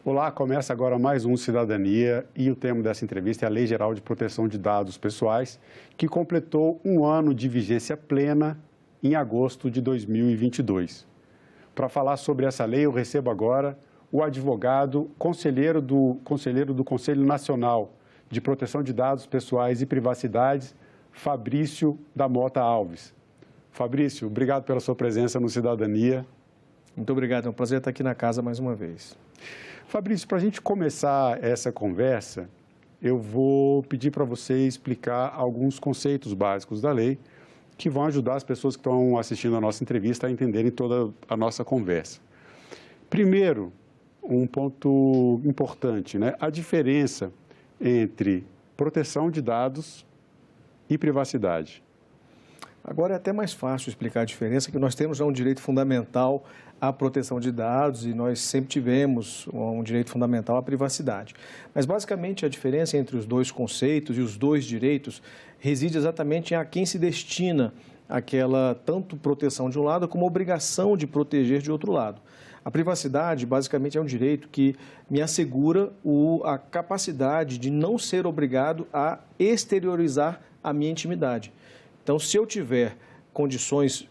Olá, começa agora mais um Cidadania e o tema dessa entrevista é a Lei Geral de Proteção de Dados Pessoais, que completou um ano de vigência plena em agosto de 2022. Para falar sobre essa lei, eu recebo agora o advogado, conselheiro do Conselho Nacional de Proteção de Dados Pessoais e Privacidade, Fabrício da Mota Alves. Fabrício, obrigado pela sua presença no Cidadania. Muito obrigado, é um prazer estar aqui na casa mais uma vez. Fabrício, para a gente começar essa conversa, eu vou pedir para você explicar alguns conceitos básicos da lei que vão ajudar as pessoas que estão assistindo a nossa entrevista a entenderem toda a nossa conversa. Primeiro, um ponto importante, né? A diferença entre proteção de dados e privacidade. Agora é até mais fácil explicar a diferença, que nós temos já um direito fundamental à proteção de dados e nós sempre tivemos um direito fundamental à privacidade. Mas, basicamente, a diferença entre os dois conceitos e os dois direitos reside exatamente em a quem se destina aquela tanto proteção de um lado como obrigação de proteger de outro lado. A privacidade, basicamente, é um direito que me assegura a capacidade de não ser obrigado a exteriorizar a minha intimidade. Então, se eu tiver condições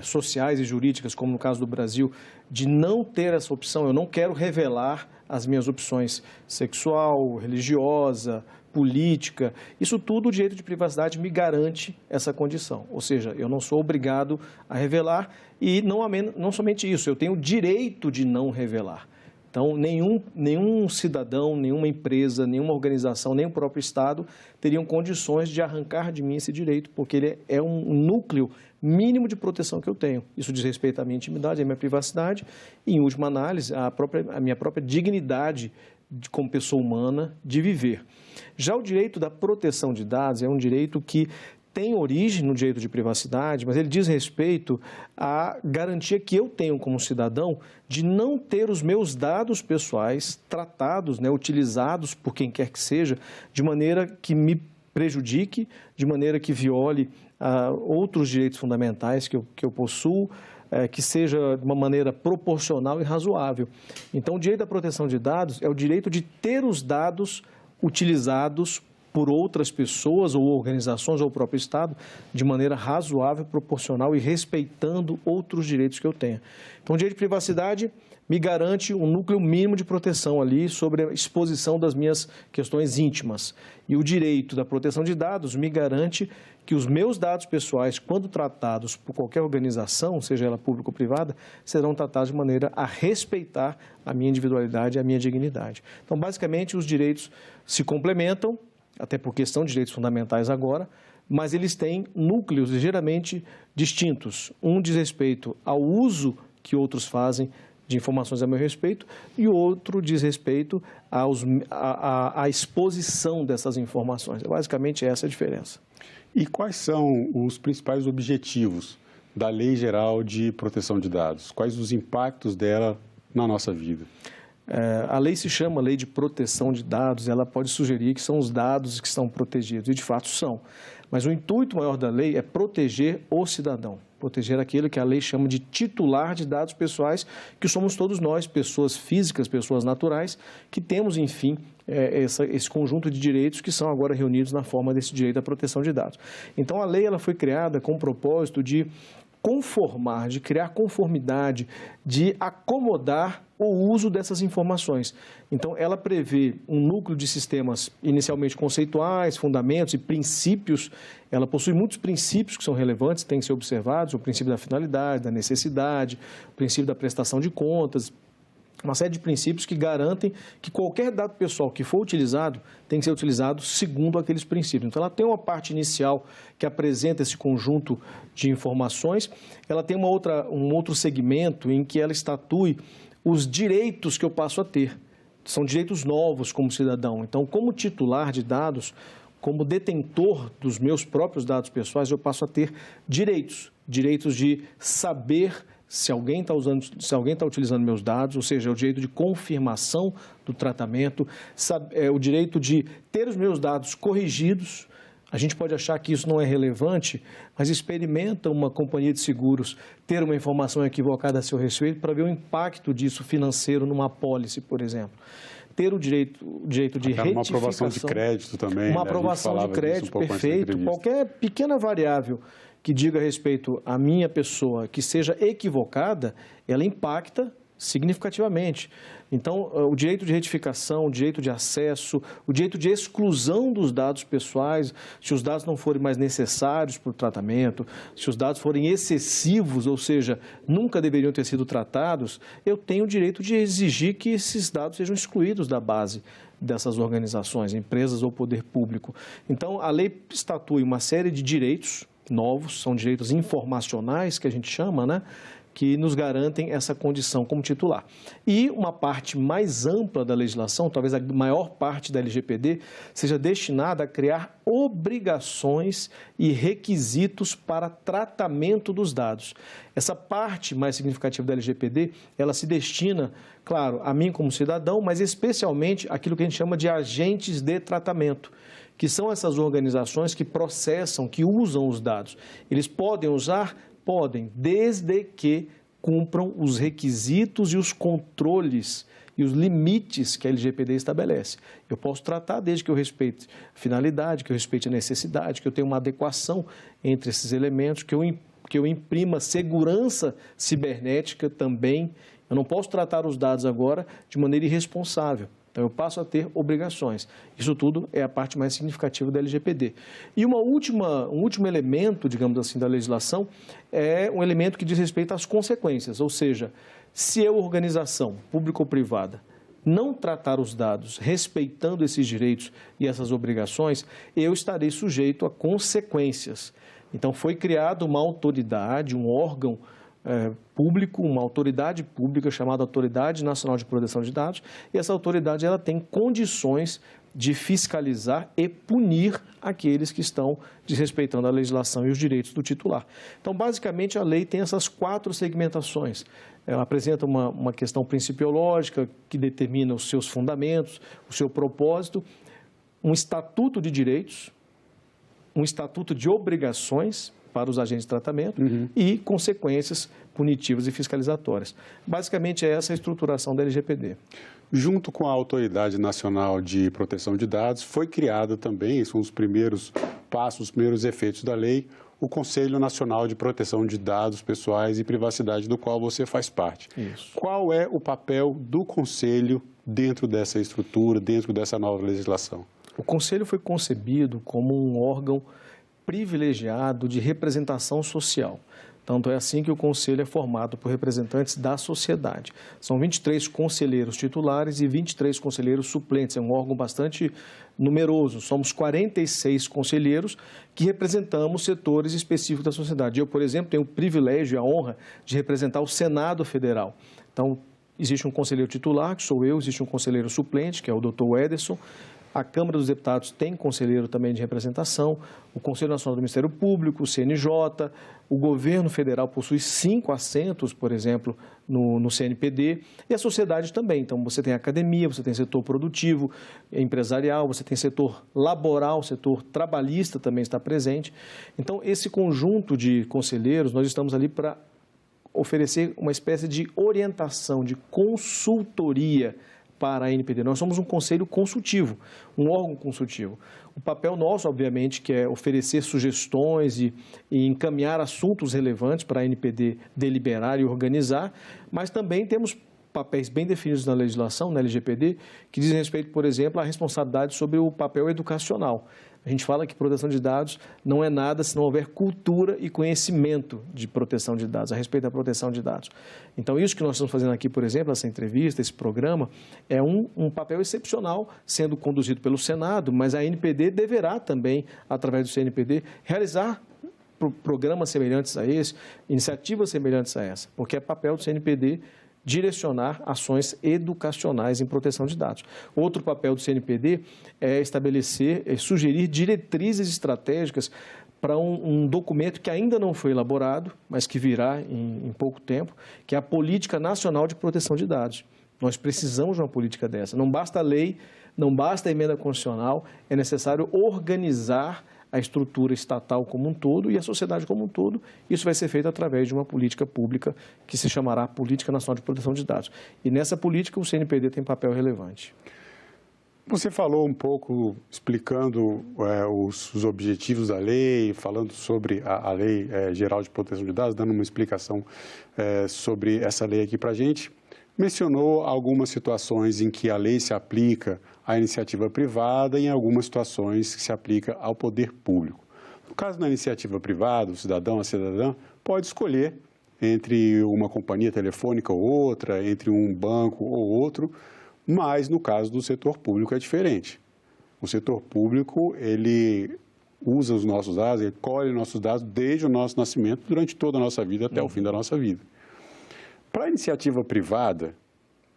sociais e jurídicas, como no caso do Brasil, de não ter essa opção, eu não quero revelar as minhas opções sexual, religiosa, política, isso tudo o direito de privacidade me garante essa condição. Ou seja, eu não sou obrigado a revelar e não somente isso, eu tenho o direito de não revelar. Então, nenhum cidadão, nenhuma empresa, nenhuma organização, nem o próprio Estado teriam condições de arrancar de mim esse direito, porque ele é um núcleo mínimo de proteção que eu tenho. Isso diz respeito à minha intimidade, à minha privacidade e, em última análise, à minha própria dignidade como pessoa humana de viver. Já o direito da proteção de dados é um direito que tem origem no direito de privacidade, mas ele diz respeito à garantia que eu tenho como cidadão de não ter os meus dados pessoais tratados, utilizados por quem quer que seja, de maneira que me prejudique, de maneira que viole outros direitos fundamentais que eu possuo, que seja de uma maneira proporcional e razoável. Então, o direito da proteção de dados é o direito de ter os dados utilizados por outras pessoas ou organizações ou o próprio Estado de maneira razoável, proporcional e respeitando outros direitos que eu tenha. Então, o direito de privacidade me garante um núcleo mínimo de proteção ali sobre a exposição das minhas questões íntimas. E o direito da proteção de dados me garante que os meus dados pessoais, quando tratados por qualquer organização, seja ela pública ou privada, serão tratados de maneira a respeitar a minha individualidade e a minha dignidade. Então, basicamente, os direitos se complementam, até porque são direitos fundamentais agora, mas eles têm núcleos ligeiramente distintos. Um diz respeito ao uso que outros fazem de informações a meu respeito e o outro diz respeito à exposição dessas informações. Basicamente, essa é a diferença. E quais são os principais objetivos da Lei Geral de Proteção de Dados? Quais os impactos dela na nossa vida? A lei se chama Lei de Proteção de Dados, ela pode sugerir que são os dados que estão protegidos, e de fato são. Mas o intuito maior da lei é proteger o cidadão, proteger aquele que a lei chama de titular de dados pessoais, que somos todos nós, pessoas físicas, pessoas naturais, que temos, enfim, esse conjunto de direitos que são agora reunidos na forma desse direito à proteção de dados. Então, a lei ela foi criada com o propósito de conformar, de criar conformidade, de acomodar o uso dessas informações. Então, ela prevê um núcleo de sistemas inicialmente conceituais, fundamentos e princípios. Ela possui muitos princípios que são relevantes, têm que ser observados, o princípio da finalidade, da necessidade, o princípio da prestação de contas, uma série de princípios que garantem que qualquer dado pessoal que for utilizado tem que ser utilizado segundo aqueles princípios. Então, ela tem uma parte inicial que apresenta esse conjunto de informações, ela tem um outro segmento em que ela estatui os direitos que eu passo a ter. São direitos novos como cidadão. Então, como titular de dados, como detentor dos meus próprios dados pessoais, eu passo a ter direitos. Direitos de saber se alguém está utilizando meus dados, ou seja, o direito de confirmação do tratamento, o direito de ter os meus dados corrigidos, A gente pode achar que isso não é relevante, mas experimenta uma companhia de seguros ter uma informação equivocada a seu respeito para ver o impacto disso financeiro numa apólice, por exemplo. Ter o direito de retificação. Uma aprovação de crédito também. Uma aprovação de crédito, perfeito. Qualquer pequena variável que diga respeito à minha pessoa que seja equivocada, ela impacta significativamente. Então, o direito de retificação, o direito de acesso, o direito de exclusão dos dados pessoais, se os dados não forem mais necessários para o tratamento, se os dados forem excessivos, ou seja, nunca deveriam ter sido tratados, eu tenho o direito de exigir que esses dados sejam excluídos da base dessas organizações, empresas ou poder público. Então, a lei estatui uma série de direitos novos, são direitos informacionais que a gente chama, né? Que nos garantem essa condição como titular. E uma parte mais ampla da legislação, talvez a maior parte da LGPD, seja destinada a criar obrigações e requisitos para tratamento dos dados. Essa parte mais significativa da LGPD, ela se destina, claro, a mim como cidadão, mas especialmente àquilo que a gente chama de agentes de tratamento, que são essas organizações que processam, que usam os dados. Eles podem usar? Podem, desde que cumpram os requisitos e os controles e os limites que a LGPD estabelece. Eu posso tratar desde que eu respeite a finalidade, que eu respeite a necessidade, que eu tenha uma adequação entre esses elementos, que eu imprima segurança cibernética também. Eu não posso tratar os dados agora de maneira irresponsável. Então, eu passo a ter obrigações. Isso tudo é a parte mais significativa da LGPD. E um último elemento, digamos assim, da legislação é um elemento que diz respeito às consequências. Ou seja, se eu, organização, pública ou privada, não tratar os dados respeitando esses direitos e essas obrigações, eu estarei sujeito a consequências. Então, foi criada uma autoridade, um órgão público, uma autoridade pública chamada Autoridade Nacional de Proteção de Dados, e essa autoridade ela tem condições de fiscalizar e punir aqueles que estão desrespeitando a legislação e os direitos do titular. Então, basicamente, a lei tem essas 4 segmentações. Ela apresenta uma questão principiológica que determina os seus fundamentos, o seu propósito, um estatuto de direitos, um estatuto de obrigações para os agentes de tratamento e consequências punitivas e fiscalizatórias. Basicamente, é essa a estruturação da LGPD. Junto com a Autoridade Nacional de Proteção de Dados, foi criada também, são os primeiros passos, os primeiros efeitos da lei, o Conselho Nacional de Proteção de Dados Pessoais e Privacidade, do qual você faz parte. Isso. Qual é o papel do Conselho dentro dessa estrutura, dentro dessa nova legislação? O Conselho foi concebido como um órgão privilegiado de representação social. Tanto é assim que o Conselho é formado por representantes da sociedade. São 23 conselheiros titulares e 23 conselheiros suplentes. É um órgão bastante numeroso. Somos 46 conselheiros que representamos setores específicos da sociedade. Eu, por exemplo, tenho o privilégio e a honra de representar o Senado Federal. Então, existe um conselheiro titular, que sou eu, existe um conselheiro suplente, que é o Dr. Ederson. A Câmara dos Deputados tem conselheiro também de representação, o Conselho Nacional do Ministério Público, o CNJ, o governo federal possui 5 assentos, por exemplo, no CNPD, e a sociedade também. Então, você tem academia, você tem setor produtivo, empresarial, você tem setor laboral, setor trabalhista também está presente. Então, esse conjunto de conselheiros, nós estamos ali para oferecer uma espécie de orientação, de consultoria para a ANPD. Nós somos um conselho consultivo, um órgão consultivo. O papel nosso, obviamente, que é oferecer sugestões e encaminhar assuntos relevantes para a ANPD deliberar e organizar, mas também temos papéis bem definidos na legislação, na LGPD, que dizem respeito, por exemplo, à responsabilidade sobre o papel educacional. A gente fala que proteção de dados não é nada se não houver cultura e conhecimento de proteção de dados, a respeito da proteção de dados. Então, isso que nós estamos fazendo aqui, por exemplo, essa entrevista, esse programa, é um papel excepcional sendo conduzido pelo Senado, mas a ANPD deverá também, através do CNPD, realizar programas semelhantes a esse, iniciativas semelhantes a essa, porque é papel do CNPD direcionar ações educacionais em proteção de dados. Outro papel do CNPD é sugerir diretrizes estratégicas para um documento que ainda não foi elaborado, mas que virá em pouco tempo, que é a Política Nacional de Proteção de Dados. Nós precisamos de uma política dessa. Não basta a lei, não basta a emenda constitucional, é necessário organizar a estrutura estatal como um todo e a sociedade como um todo. Isso vai ser feito através de uma política pública que se chamará Política Nacional de Proteção de Dados. E nessa política o CNPD tem papel relevante. Você falou um pouco, explicando os objetivos da lei, falando sobre a Lei Geral de Proteção de Dados, dando uma explicação sobre essa lei aqui para a gente. Mencionou algumas situações em que a lei se aplica à iniciativa privada e em algumas situações que se aplica ao poder público. No caso da iniciativa privada, o cidadão, a cidadã, pode escolher entre uma companhia telefônica ou outra, entre um banco ou outro, mas no caso do setor público é diferente. O setor público, ele usa os nossos dados, ele colhe nossos dados desde o nosso nascimento, durante toda a nossa vida, até o fim da nossa vida. Para a iniciativa privada,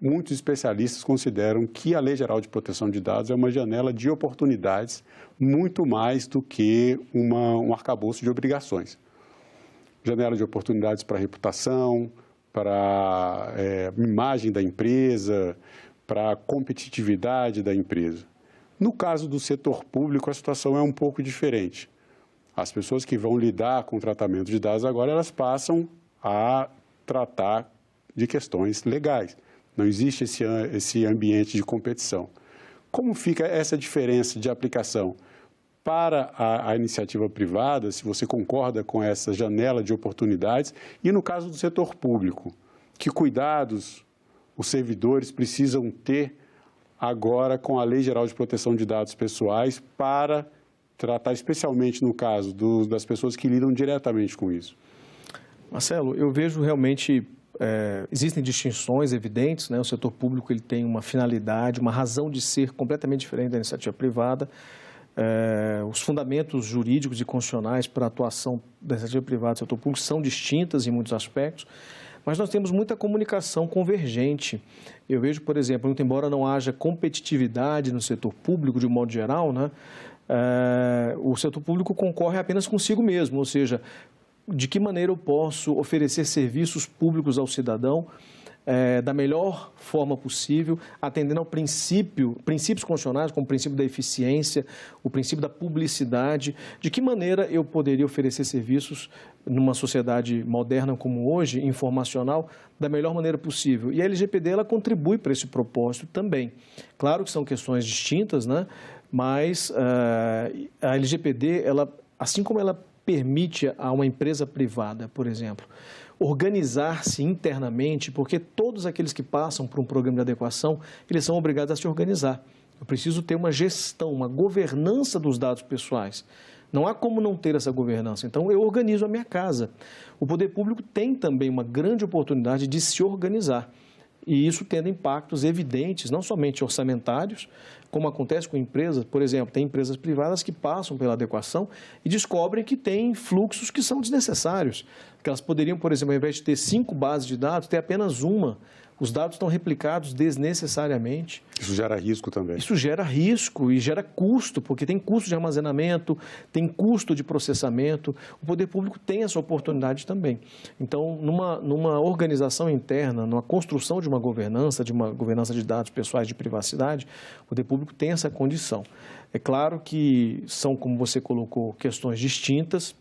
muitos especialistas consideram que a Lei Geral de Proteção de Dados é uma janela de oportunidades muito mais do que um arcabouço de obrigações. Janela de oportunidades para a reputação, para a imagem da empresa, para a competitividade da empresa. No caso do setor público, a situação é um pouco diferente. As pessoas que vão lidar com o tratamento de dados agora, elas passam a tratar de questões legais. Não existe esse ambiente de competição. Como fica essa diferença de aplicação para a iniciativa privada, se você concorda com essa janela de oportunidades, e no caso do setor público, que cuidados os servidores precisam ter agora com a Lei Geral de Proteção de Dados Pessoais para tratar especialmente no caso das pessoas que lidam diretamente com isso? Marcelo, eu vejo realmente, existem distinções evidentes, né? O setor público ele tem uma finalidade, uma razão de ser completamente diferente da iniciativa privada. Os fundamentos jurídicos e constitucionais para a atuação da iniciativa privada e do setor público são distintas em muitos aspectos, mas nós temos muita comunicação convergente. Eu vejo, por exemplo, muito embora não haja competitividade no setor público de um modo geral, né? O setor público concorre apenas consigo mesmo, ou seja, de que maneira eu posso oferecer serviços públicos ao cidadão da melhor forma possível, atendendo ao princípios constitucionais, como o princípio da eficiência, o princípio da publicidade, de que maneira eu poderia oferecer serviços numa sociedade moderna como hoje, informacional, da melhor maneira possível. E a LGPD ela contribui para esse propósito também. Claro que são questões distintas, né? Mas a LGPD, assim como ela permite a uma empresa privada, por exemplo, organizar-se internamente, porque todos aqueles que passam por um programa de adequação, eles são obrigados a se organizar. Eu preciso ter uma gestão, uma governança dos dados pessoais. Não há como não ter essa governança. Então, eu organizo a minha casa. O poder público tem também uma grande oportunidade de se organizar. E isso tendo impactos evidentes, não somente orçamentários, como acontece com empresas, por exemplo, tem empresas privadas que passam pela adequação e descobrem que tem fluxos que são desnecessários, que elas poderiam, por exemplo, ao invés de ter 5 bases de dados, ter apenas uma. Os dados estão replicados desnecessariamente. Isso gera risco também. Isso gera risco e gera custo, porque tem custo de armazenamento, tem custo de processamento. O poder público tem essa oportunidade também. Então, numa organização interna, numa construção de uma governança de dados pessoais de privacidade, o poder público tem essa condição. É claro que são, como você colocou, questões distintas,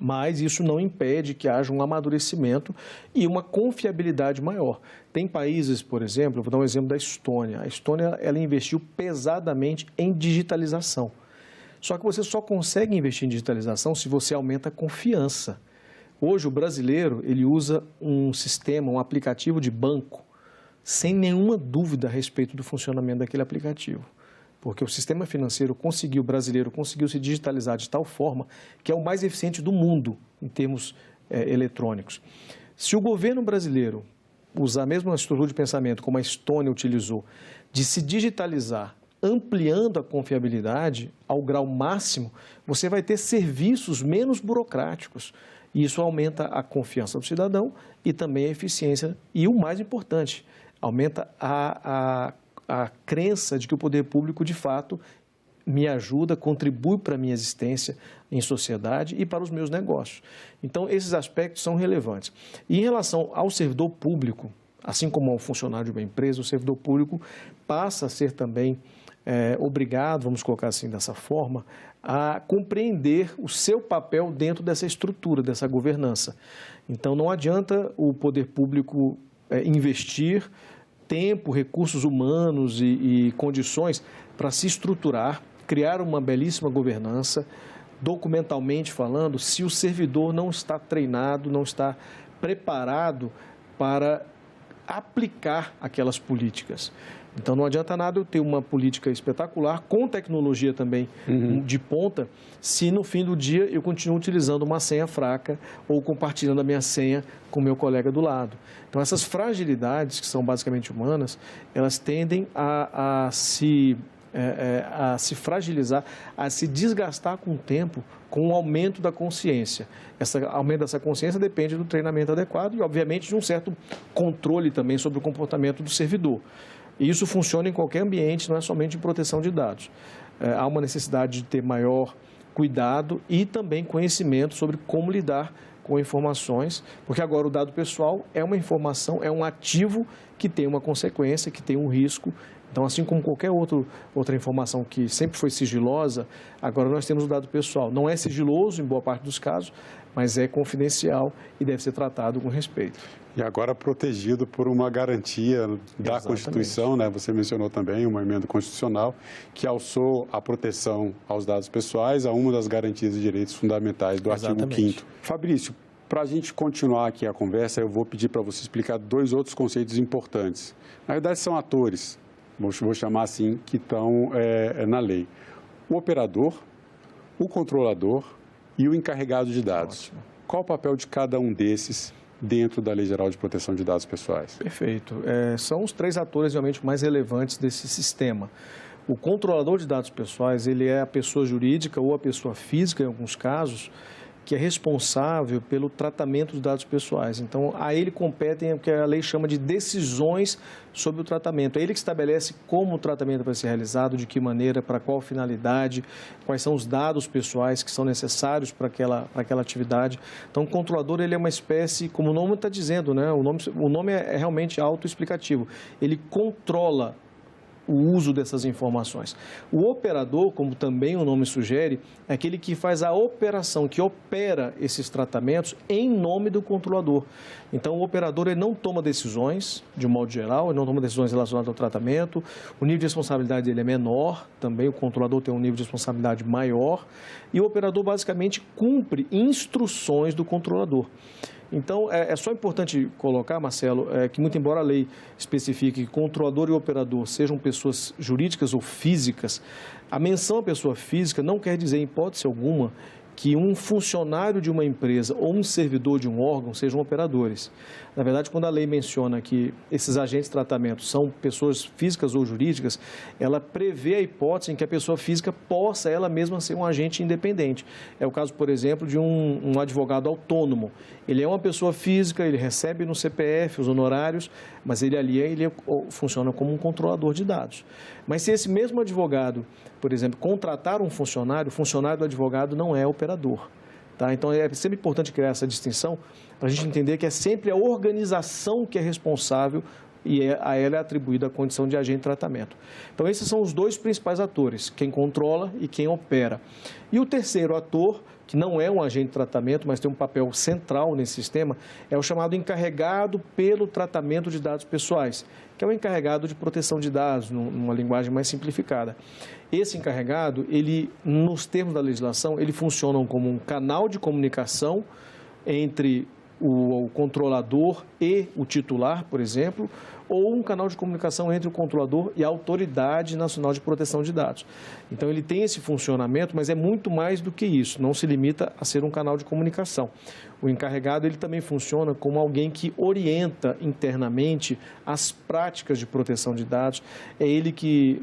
mas isso não impede que haja um amadurecimento e uma confiabilidade maior. Tem países, por exemplo, eu vou dar um exemplo da Estônia. A Estônia ela investiu pesadamente em digitalização. Só que você só consegue investir em digitalização se você aumenta a confiança. Hoje, o brasileiro ele usa um sistema, um aplicativo de banco, sem nenhuma dúvida a respeito do funcionamento daquele aplicativo. Porque o sistema financeiro brasileiro conseguiu se digitalizar de tal forma que é o mais eficiente do mundo em termos eletrônicos. Se o governo brasileiro usar a mesma estrutura de pensamento como a Estônia utilizou, de se digitalizar, ampliando a confiabilidade ao grau máximo, você vai ter serviços menos burocráticos. E isso aumenta a confiança do cidadão e também a eficiência. E o mais importante, aumenta a crença de que o poder público, de fato, me ajuda, contribui para a minha existência em sociedade e para os meus negócios. Então, esses aspectos são relevantes. E em relação ao servidor público, Assim como é um funcionário de uma empresa, o servidor público passa a ser também obrigado, vamos colocar assim dessa forma, a compreender o seu papel dentro dessa estrutura, dessa governança. Então, não adianta o poder público investir tempo, recursos humanos e condições para se estruturar, criar uma belíssima governança, documentalmente falando, se o servidor não está treinado, não está preparado para aplicar aquelas políticas. Então, não adianta nada eu ter uma política espetacular, com tecnologia também de ponta, se no fim do dia eu continuo utilizando uma senha fraca ou compartilhando a minha senha com o meu colega do lado. Então, essas fragilidades, que são basicamente humanas, elas tendem a se fragilizar, a se desgastar com o tempo, com o aumento da consciência. Esse aumento dessa consciência depende do treinamento adequado e, obviamente, de um certo controle também sobre o comportamento do servidor. E isso funciona em qualquer ambiente, não é somente em proteção de dados. Há uma necessidade de ter maior cuidado e também conhecimento sobre como lidar com informações, porque agora o dado pessoal é uma informação, é um ativo que tem uma consequência, que tem um risco. Então, assim como qualquer outra informação que sempre foi sigilosa, agora nós temos o dado pessoal. Não é sigiloso em boa parte dos casos, mas é confidencial e deve ser tratado com respeito. E agora protegido por uma garantia da Exatamente. Constituição, né? Você mencionou também uma emenda constitucional que alçou a proteção aos dados pessoais a uma das garantias de direitos fundamentais do artigo 5º. Fabrício, para a gente continuar aqui a conversa, eu vou pedir para você explicar dois outros conceitos importantes. Na verdade, são atores, vou chamar assim, que estão na lei. O operador, o controlador e o encarregado de dados. Ótimo. Qual o papel de cada um desses dentro da Lei Geral de Proteção de Dados Pessoais? Perfeito. São os três atores realmente mais relevantes desse sistema. O controlador de dados pessoais, ele é a pessoa jurídica ou a pessoa física, em alguns casos, que é responsável pelo tratamento dos dados pessoais. Então, a ele competem o que a lei chama de decisões sobre o tratamento. É ele que estabelece como o tratamento vai ser realizado, de que maneira, para qual finalidade, quais são os dados pessoais que são necessários para aquela atividade. Então, o controlador, ele é uma espécie, como o nome está dizendo, né? O nome é realmente autoexplicativo. Ele controla o uso dessas informações. O operador, como também o nome sugere, é aquele que faz a operação, que opera esses tratamentos em nome do controlador. Então, o operador ele não toma decisões, de um modo geral, ele não toma decisões relacionadas ao tratamento, o nível de responsabilidade dele é menor, também o controlador tem um nível de responsabilidade maior, e o operador basicamente cumpre instruções do controlador. Então, é só importante colocar, Marcelo, que muito embora a lei especifique que controlador e operador sejam pessoas jurídicas ou físicas, a menção à pessoa física não quer dizer, em hipótese alguma, que um funcionário de uma empresa ou um servidor de um órgão sejam operadores. Na verdade, quando a lei menciona que esses agentes de tratamento são pessoas físicas ou jurídicas, ela prevê a hipótese em que a pessoa física possa ela mesma ser um agente independente. É o caso, por exemplo, de um advogado autônomo. Ele é uma pessoa física, ele recebe no CPF os honorários, mas ele funciona como um controlador de dados. Mas se esse mesmo advogado, por exemplo, contratar um funcionário, o funcionário do advogado não é operador. Tá? Então, é sempre importante criar essa distinção para a gente entender que é sempre a organização que é responsável e a ela é atribuída a condição de agente de tratamento. Então, esses são os dois principais atores, quem controla e quem opera. E o terceiro ator, que não é um agente de tratamento, mas tem um papel central nesse sistema, é o chamado encarregado pelo tratamento de dados pessoais, que é o encarregado de proteção de dados, numa linguagem mais simplificada. Esse encarregado, ele, nos termos da legislação, ele funciona como um canal de comunicação entre o controlador e o titular, por exemplo, ou um canal de comunicação entre o controlador e a Autoridade Nacional de Proteção de Dados. Então, ele tem esse funcionamento, mas é muito mais do que isso, não se limita a ser um canal de comunicação. O encarregado, ele também funciona como alguém que orienta internamente as práticas de proteção de dados. É ele que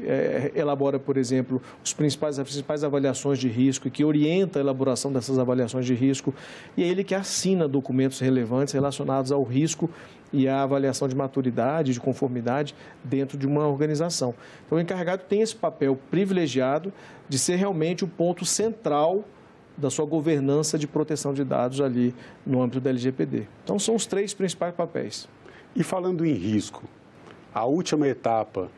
elabora, por exemplo, as principais avaliações de risco e que orienta a elaboração dessas avaliações de risco. E é ele que assina documentos relevantes relacionados ao risco e à avaliação de maturidade, de conformidade dentro de uma organização. Então, o encarregado tem esse papel privilegiado de ser realmente o ponto central da sua governança de proteção de dados ali no âmbito da LGPD. Então, são os três principais papéis. E falando em risco, a última etapa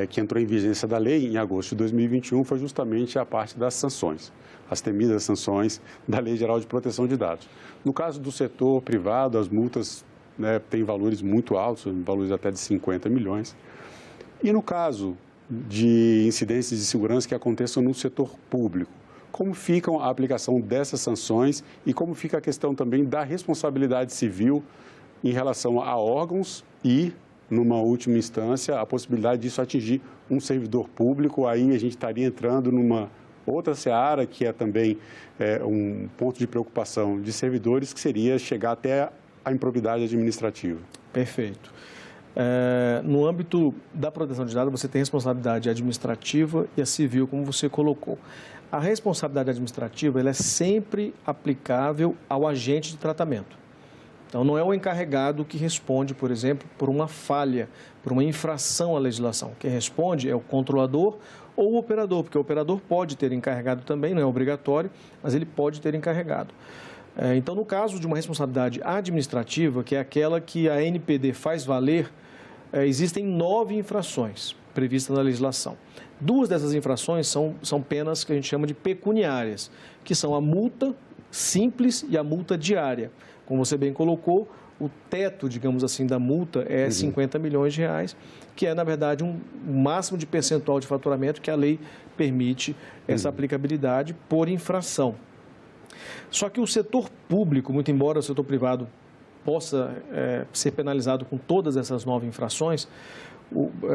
que entrou em vigência da lei em agosto de 2021 foi justamente a parte das sanções, as temidas sanções da Lei Geral de Proteção de Dados. No caso do setor privado, as multas têm valores muito altos, valores até de 50 milhões. E no caso de incidências de segurança que aconteçam no setor público, como fica a aplicação dessas sanções e como fica a questão também da responsabilidade civil em relação a órgãos e, numa última instância, a possibilidade disso atingir um servidor público. Aí a gente estaria entrando numa outra seara, que é também um ponto de preocupação de servidores, que seria chegar até a improbidade administrativa. Perfeito. No âmbito da proteção de dados, você tem responsabilidade administrativa e a civil, como você colocou. A responsabilidade administrativa ela é sempre aplicável ao agente de tratamento. Então, não é o encarregado que responde, por exemplo, por uma falha, por uma infração à legislação. Quem responde é o controlador ou o operador, porque o operador pode ter encarregado também, não é obrigatório, mas ele pode ter encarregado. Então, no caso de uma responsabilidade administrativa, que é aquela que a ANPD faz valer, existem 9 infrações previstas na legislação. 2 dessas infrações são penas que a gente chama de pecuniárias, que são a multa simples e a multa diária. Como você bem colocou, o teto, digamos assim, da multa é 50 milhões de reais, que é, na verdade, um máximo de percentual de faturamento que a lei permite essa aplicabilidade por infração. Só que o setor público, muito embora o setor privado possa ser penalizado com todas essas 9 infrações,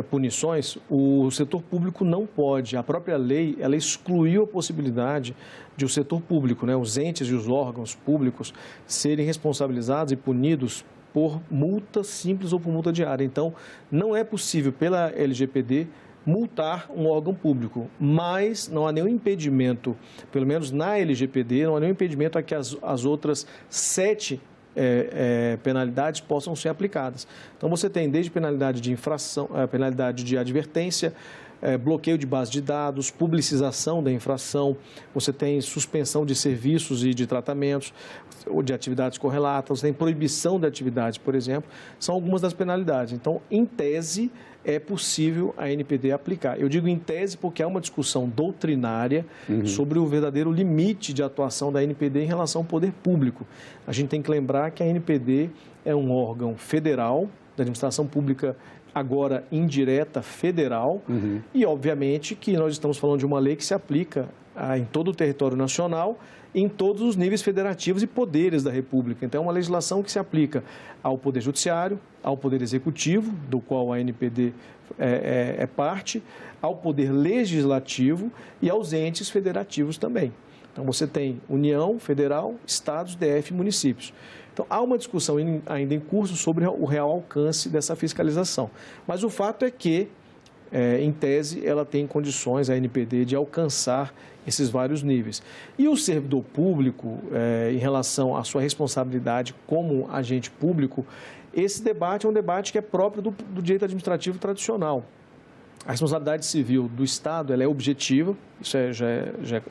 punições, o setor público não pode. A própria lei, ela excluiu a possibilidade de o setor público, os entes e os órgãos públicos serem responsabilizados e punidos por multa simples ou por multa diária. Então, não é possível pela LGPD multar um órgão público, mas não há nenhum impedimento, pelo menos na LGPD, não há nenhum impedimento a que as outras 7 penalidades possam ser aplicadas. Então, você tem desde penalidade de infração, penalidade de advertência, bloqueio de base de dados, publicização da infração, você tem suspensão de serviços e de tratamentos, ou de atividades correlatas, você tem proibição de atividades, por exemplo, são algumas das penalidades. Então, em tese, é possível a ANPD aplicar. Eu digo em tese porque há uma discussão doutrinária sobre o verdadeiro limite de atuação da ANPD em relação ao poder público. A gente tem que lembrar que a ANPD é um órgão federal, da administração pública agora indireta federal, e obviamente que nós estamos falando de uma lei que se aplica em todo o território nacional, em todos os níveis federativos e poderes da República. Então, é uma legislação que se aplica ao Poder Judiciário, ao Poder Executivo, do qual a ANPD é parte, ao Poder Legislativo e aos entes federativos também. Então, você tem União, Federal, Estados, DF e municípios. Então, há uma discussão ainda em curso sobre o real alcance dessa fiscalização. Mas o fato é que, em tese, ela tem condições, a ANPD, de alcançar esses vários níveis. E o servidor público, em relação à sua responsabilidade como agente público, esse debate é um debate que é próprio do direito administrativo tradicional. A responsabilidade civil do Estado ela é objetiva, isso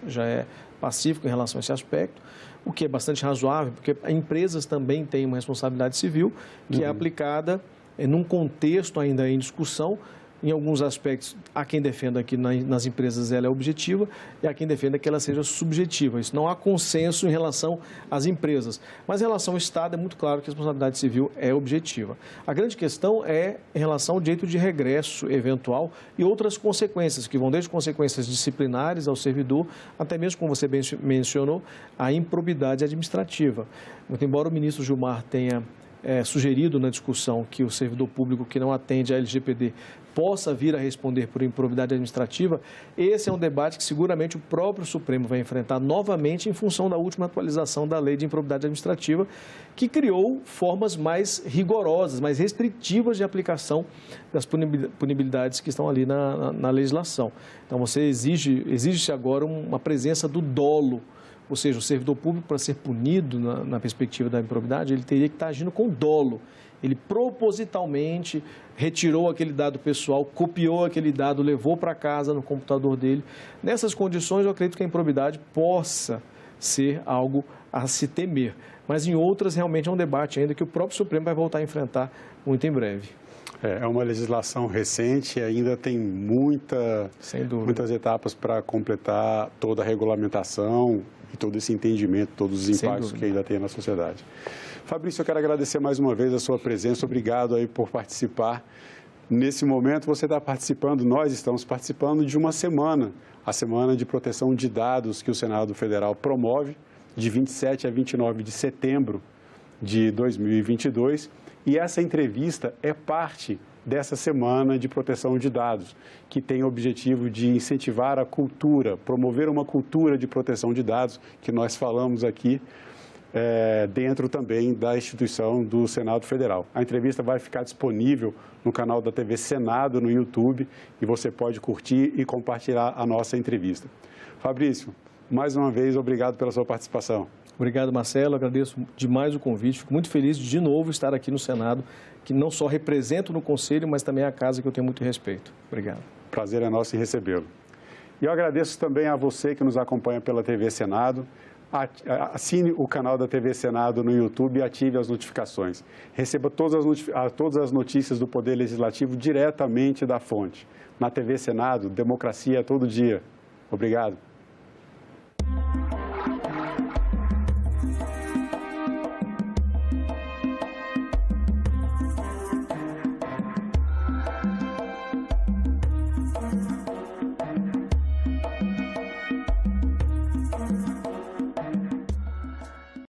já é pacífico em relação a esse aspecto, o que é bastante razoável, porque empresas também têm uma responsabilidade civil que é aplicada num contexto ainda em discussão. Em alguns aspectos, há quem defenda que nas empresas ela é objetiva e há quem defenda que ela seja subjetiva. Isso não há consenso em relação às empresas. Mas em relação ao Estado, é muito claro que a responsabilidade civil é objetiva. A grande questão é em relação ao direito de regresso eventual e outras consequências, que vão desde consequências disciplinares ao servidor, até mesmo, como você bem mencionou, a improbidade administrativa. Muito embora o ministro Gilmar tenha sugerido na discussão que o servidor público que não atende à LGPD possa vir a responder por improbidade administrativa, esse é um debate que seguramente o próprio Supremo vai enfrentar novamente em função da última atualização da Lei de Improbidade Administrativa, que criou formas mais rigorosas, mais restritivas de aplicação das punibilidades que estão ali na legislação. Então, exige-se agora uma presença do dolo. Ou seja, o servidor público, para ser punido na perspectiva da improbidade, ele teria que estar agindo com dolo. Ele propositalmente retirou aquele dado pessoal, copiou aquele dado, levou para casa no computador dele. Nessas condições, eu acredito que a improbidade possa ser algo a se temer. mas em outras realmente é um debate ainda que o próprio Supremo vai voltar a enfrentar muito em breve. É uma legislação recente, ainda tem muitas etapas para completar toda a regulamentação e todo esse entendimento, todos os impactos que ainda tem na sociedade. Fabrício, eu quero agradecer mais uma vez a sua presença, obrigado aí por participar. Nesse momento você está participando, nós estamos participando de uma semana, a Semana de Proteção de Dados que o Senado Federal promove, de 27 a 29 de setembro de 2022. E essa entrevista é parte dessa Semana de Proteção de Dados, que tem o objetivo de incentivar a cultura, promover uma cultura de proteção de dados, que nós falamos aqui, dentro também da instituição do Senado Federal. A entrevista vai ficar disponível no canal da TV Senado, no YouTube, e você pode curtir e compartilhar a nossa entrevista. Fabrício, mais uma vez, obrigado pela sua participação. Obrigado, Marcelo. Agradeço demais o convite. Fico muito feliz de novo estar aqui no Senado, que não só represento no Conselho, mas também é a casa que eu tenho muito respeito. Obrigado. Prazer é nosso em recebê-lo. E eu agradeço também a você que nos acompanha pela TV Senado. Assine o canal da TV Senado no YouTube e ative as notificações. Receba todas as notícias do Poder Legislativo diretamente da fonte. Na TV Senado, democracia todo dia. Obrigado.